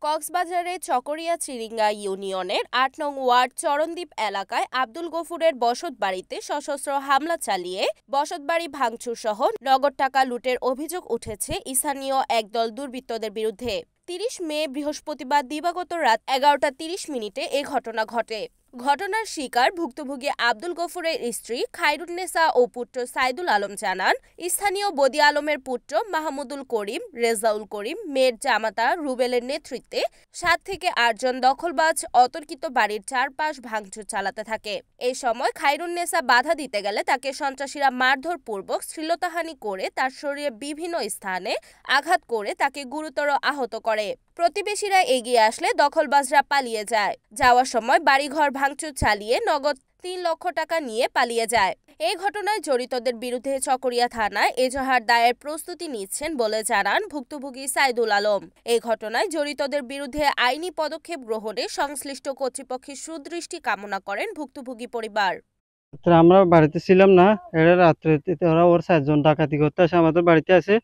কক্সবাজারের চকরিয়া চিরিঙ্গা ইউনিয়নের ৮ নং ওয়ার্ড চরণদ্বীপ এলাকায় আব্দুল গফুরের বসতবাড়িতে সশস্ত্র হামলা চালিয়ে বসতবাড়ি ভাঙচুর সহ নগদ টাকা লুটের অভিযোগ উঠেছে স্থানীয় একদল দুর্বৃত্তদের বিরুদ্ধে। ৩০ মে বৃহস্পতিবার দিবাগত রাত ১১টা ৩০ মিনিটে এ ঘটনা ঘটে। ঘটনার শিকার ভুক্তভোগী আব্দুল গফুরের স্ত্রী খায়রুন্নেসা ও পুত্র সাইদুল আলম জানান, স্থানীয় বদি আলমের পুত্র মাহমুদুল করিম, রেজাউল করিম, মেয়ের জামাতা রুবেলের নেতৃত্বে ৭ থেকে ৮ জন দখলবাজ অতর্কিত বাড়ির চারপাশ ভাঙচুর চালাতে থাকে। এই সময় খায়রুন্নেসা বাধা দিতে গেলে তাকে সন্ত্রাসীরা মারধরপূর্বক শ্লীলতাহানি করে তার শরীরে বিভিন্ন স্থানে আঘাত করে তাকে গুরুতর আহত করে। প্রতিবেশীরা এগিয়ে আসলে দখলবাজরা পালিয়ে যায়। যাওয়ার সময় বাড়িঘর ভাঙচুর চালিয়ে নগদ ৩ লক্ষ টাকা নিয়ে পালিয়ে যায়। এই ঘটনায় জড়িতদের বিরুদ্ধে চকরিয়া থানায় এজাহার দায়ের প্রস্তুতি নিচ্ছেন বলে জানান ভুক্তভোগী সাইদুল আলম। এই ঘটনায় জড়িতদের বিরুদ্ধে আইনি পদক্ষেপ গ্রহণে সংশ্লিষ্ট কর্তৃপক্ষের সুদৃষ্টি কামনা করেন ভুক্তভোগী পরিবার। আমরা বাড়িতে ছিলাম না, এরা রাত্রে ওরা ওর ৪ জন ডাকাতি করতে আসে আমাদের বাড়িতে আসে।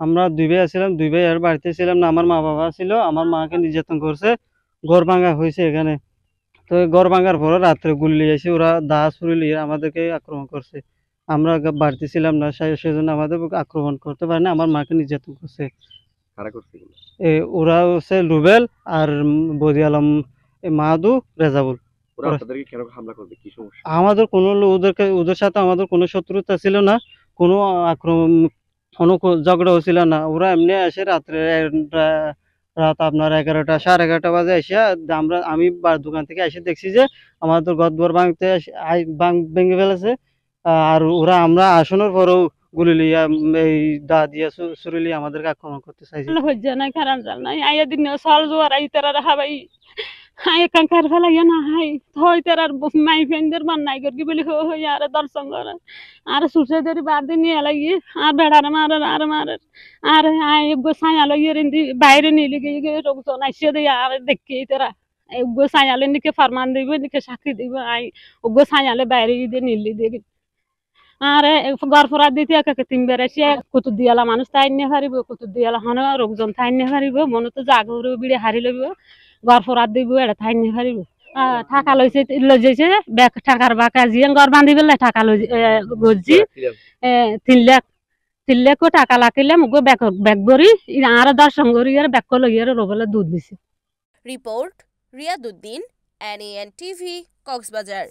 আমরা ২ ভাই ছিলাম, ২ ভাই আর বাড়িতে ছিলাম না। আমার মা বাবা ছিল, আমার মাকে নির্যাতন করছে, ঘর ভাঙা হয়েছে এখানে। তো ঘর ভাঙার পরে রাত্রে গুলি এসে ওরা দা ছুরি নিয়ে আমাদেরকে আক্রমণ করছে। আমরা বাড়িতে ছিলাম না, সেজন্য আমাদের আক্রমণ করতে পারে না। আমার মাকে নির্যাতন করছে। ওরা হচ্ছে রুবেল আর বদি আলম, মাহাদু, রেজাবুল। আমাদের কোনো ওদের সাথে আমাদের কোনো শত্রুতা ছিল না, কোনো আক্রমণ, কোনো ঝগড়া হচ্ছিল না। ওরা এমনি এসে রাত্রে রাত আপনার ১১টা, সাড়ে ১১টা বাজে এসে আমি দোকান থেকে এসে দেখছি যে আমাদের ঘর ভাঙতে ভেঙে ফেলেছে। আর ওরা আমরা আসনের পরেও গুলি লিয়া এই দা দিয়ে ছুরি লিয়ে আমাদেরকে আক্রমণ করতে চাইছে। হাই কাঙ্কার ফেলাইয়া না হাই হয় তার মাই ফেন্দের মান নাই করকি বলি হই আর দর্শন করে আর সুসে দেরি বাদি নিয়ে লাগিয়ে আর বেড়ার মারে আর আই গো ছায়া লইয়ে রেন্দি বাইরে নিয়ে গিয়ে লোকজন আইসে দিয়ে আর দেখি তারা গো ছায়ালে নিকে ফরমান দিব নিকে সাক্ষী দিব আই গো ছায়ালে বাইরে দিয়ে নিলি দিয়ে আর গড়ফরা দিতে একে ৩ বার এসে কত দিয়ালা মানুষ তাই নিয়ে হারিব, কত দিয়ালা হন লোকজন তাই নিয়ে হারিব, মনে তো জাগর বিড়ে হারি লইব, গড়ফরা দিব এটা তাই নিয়ে হারিব। টাকা লইছে যাইছে ব্যাগ টাকার বাকা জিয়ান ঘর বান্ধি পেলে টাকা গজি ৩ লাখ টাকা লাগাইলাম গো ব্যাগ ভরি আর দর্শন করি আর ব্যাগ লইয়ার রোবলে দুধ দিছে। Report Riyaduddin, NAN TV, Cox's Bazar.